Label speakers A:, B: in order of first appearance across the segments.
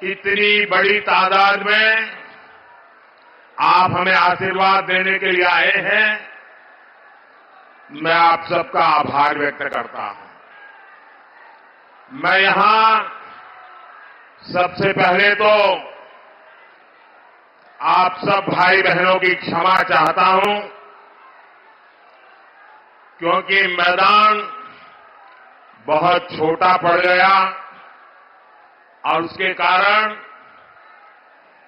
A: इतनी बड़ी तादाद में आप हमें आशीर्वाद देने के लिए आए हैं, मैं आप सबका आभार व्यक्त करता हूं। मैं यहां सबसे पहले तो आप सब भाई बहनों की क्षमा चाहता हूं, क्योंकि मैदान बहुत छोटा पड़ गया और उसके कारण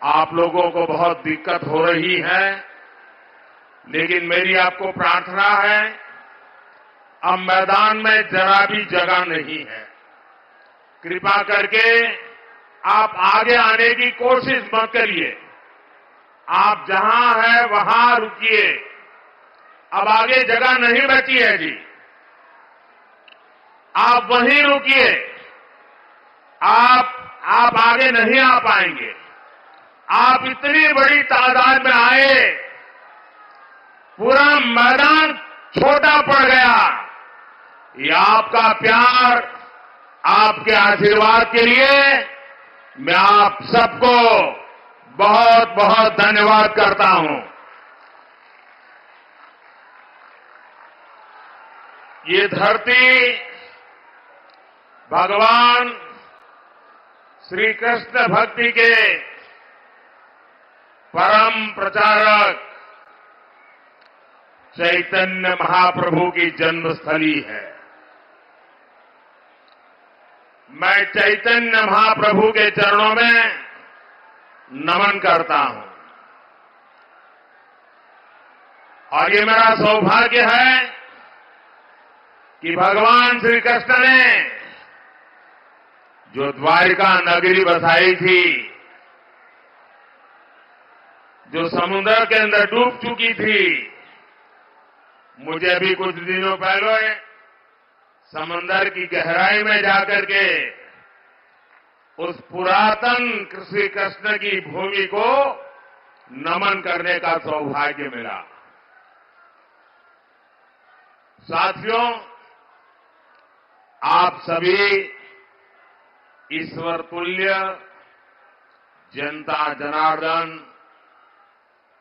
A: आप लोगों को बहुत दिक्कत हो रही है। लेकिन मेरी आपको प्रार्थना है, अब मैदान में जरा भी जगह नहीं है। कृपा करके आप आगे आने की कोशिश मत करिए। आप जहां हैं वहां रुकिए। अब आगे जगह नहीं बची है जी, आप वहीं रुकिए। आप आगे नहीं आ पाएंगे। आप इतनी बड़ी तादाद में आए, पूरा मैदान छोटा पड़ गया। ये आपका प्यार, आपके आशीर्वाद के लिए मैं आप सबको बहुत बहुत धन्यवाद करता हूं। ये धरती भगवान श्री कृष्ण भक्ति के परम प्रचारक चैतन्य महाप्रभु की जन्मस्थली है। मैं चैतन्य महाप्रभु के चरणों में नमन करता हूं और ये मेरा सौभाग्य है कि भगवान श्री कृष्ण ने जो द्वारिका नगरी बसाई थी, जो समुद्र के अंदर डूब चुकी थी, मुझे भी कुछ दिनों पहले समंदर की गहराई में जाकर के उस पुरातन श्री कृष्ण की भूमि को नमन करने का सौभाग्य मिला। साथियों, आप सभी ईश्वर तुल्य जनता जनार्दन,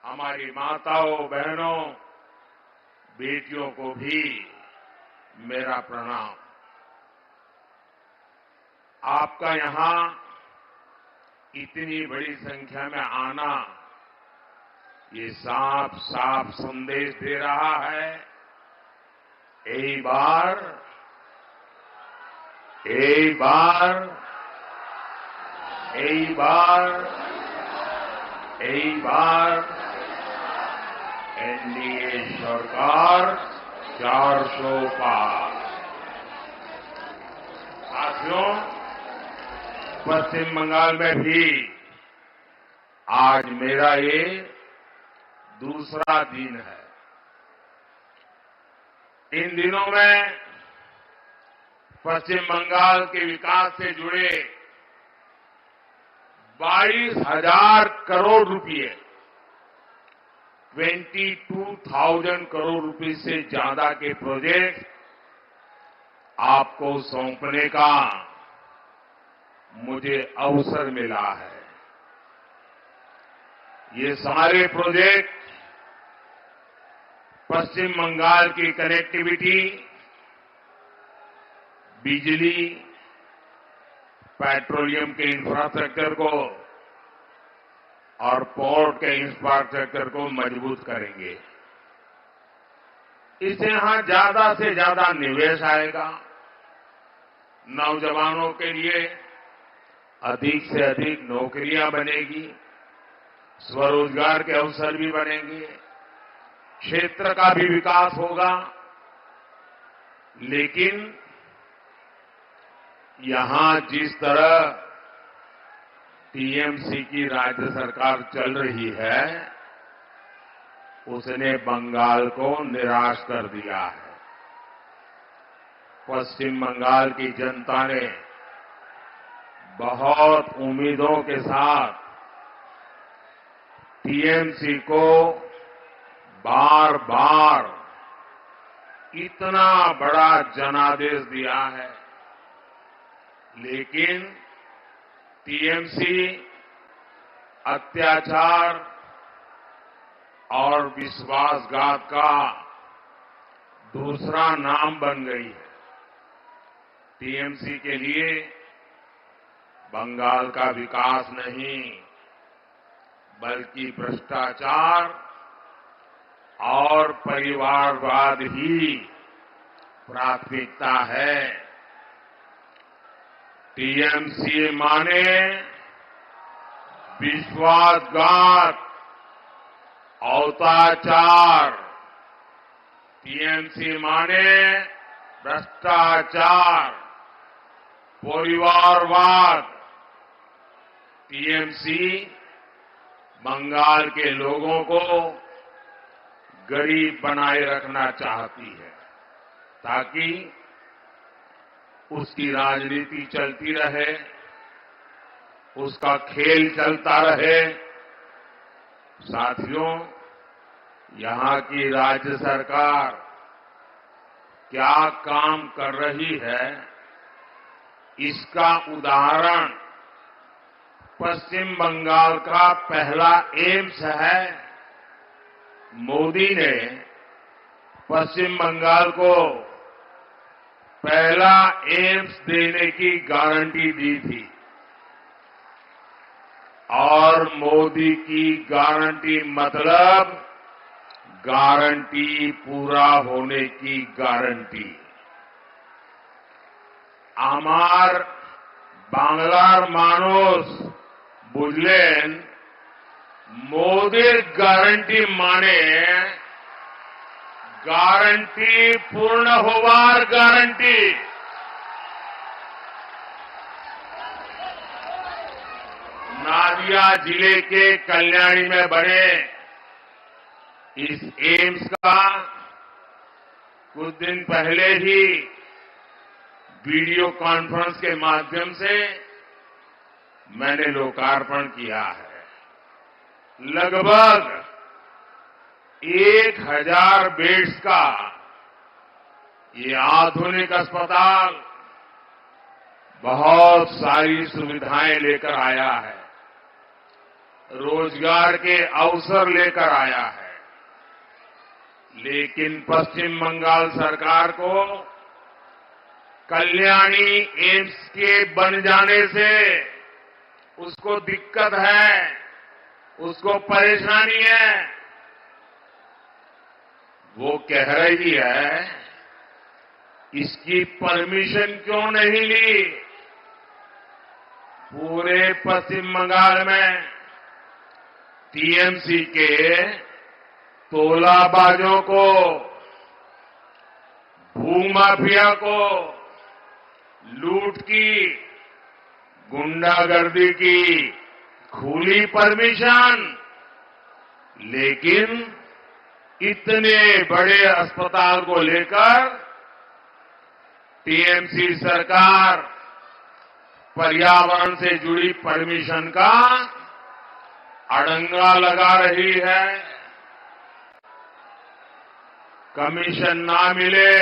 A: हमारी माताओं बहनों बेटियों को भी मेरा प्रणाम। आपका यहां इतनी बड़ी संख्या में आना ये साफ साफ संदेश दे रहा है, एक बार एनडीए सरकार 400 पार। साथियों, पश्चिम बंगाल में भी आज मेरा ये दूसरा दिन है। इन दिनों में पश्चिम बंगाल के विकास से जुड़े 22,000 करोड़ रुपए, 22,000 करोड़ रुपए से ज्यादा के प्रोजेक्ट आपको सौंपने का मुझे अवसर मिला है। ये सारे प्रोजेक्ट पश्चिम बंगाल की कनेक्टिविटी, बिजली, पेट्रोलियम के इंफ्रास्ट्रक्चर को और पोर्ट के इंफ्रास्ट्रक्चर को मजबूत करेंगे। इससे यहां ज्यादा से ज्यादा निवेश आएगा। नौजवानों के लिए अधिक से अधिक नौकरियां बनेगी, स्वरोजगार के अवसर भी बनेंगे, क्षेत्र का भी विकास होगा। लेकिन यहां जिस तरह टीएमसी की राज्य सरकार चल रही है, उसने बंगाल को निराश कर दिया है। पश्चिम बंगाल की जनता ने बहुत उम्मीदों के साथ टीएमसी को बार बार इतना बड़ा जनादेश दिया है, लेकिन टीएमसी अत्याचार और विश्वासघात का दूसरा नाम बन गई है। टीएमसी के लिए बंगाल का विकास नहीं, बल्कि भ्रष्टाचार और परिवारवाद ही प्राथमिकता है। टीएमसी माने विश्वासघात, अत्याचार, टीएमसी माने भ्रष्टाचार, परिवारवाद। टीएमसी बंगाल के लोगों को गरीब बनाए रखना चाहती है ताकि उसकी राजनीति चलती रहे, उसका खेल चलता रहे। साथियों, यहां की राज्य सरकार क्या काम कर रही है, इसका उदाहरण पश्चिम बंगाल का पहला एम्स है। मोदी ने पश्चिम बंगाल को पहला एम्स देने की गारंटी दी थी और मोदी की गारंटी मतलब गारंटी पूरा होने की गारंटी। আমার বাংলার মানুষ বুঝলেন মোদির গ্যারান্টি মানে गारंटी पूर्ण होवार गारंटी। नादिया जिले के कल्याणी में बने इस एम्स का कुछ दिन पहले ही वीडियो कॉन्फ्रेंस के माध्यम से मैंने लोकार्पण किया है। लगभग 1000 बेड्स का ये आधुनिक अस्पताल बहुत सारी सुविधाएं लेकर आया है, रोजगार के अवसर लेकर आया है। लेकिन पश्चिम बंगाल सरकार को कल्याणी एम्स के बन जाने से उसको दिक्कत है, उसको परेशानी है। वो कह रही है इसकी परमिशन क्यों नहीं ली। पूरे पश्चिम बंगाल में टीएमसी के तोलाबाजों को, भूमाफिया को, लूट की, गुंडागर्दी की खुली परमिशन, लेकिन इतने बड़े अस्पताल को लेकर टीएमसी सरकार पर्यावरण से जुड़ी परमिशन का अड़ंगा लगा रही है। कमीशन ना मिले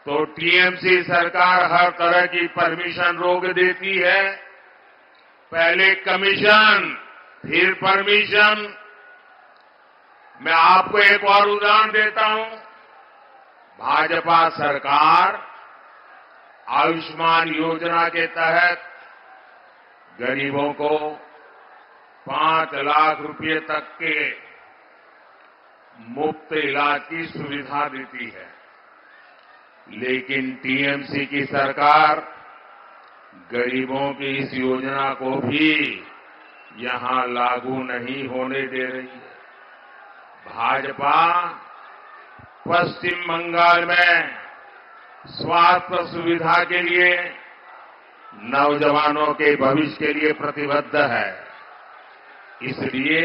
A: तो टीएमसी सरकार हर तरह की परमिशन रोक देती है। पहले कमीशन, फिर परमिशन। मैं आपको एक और उदाहरण देता हूं। भाजपा सरकार आयुष्मान योजना के तहत गरीबों को 5 लाख रुपए तक के मुफ्त इलाज की सुविधा देती है। लेकिन टीएमसी की सरकार गरीबों की इस योजना को भी यहां लागू नहीं होने दे रही है। भाजपा पश्चिम बंगाल में स्वास्थ्य सुविधा के लिए, नौजवानों के भविष्य के लिए प्रतिबद्ध है। इसलिए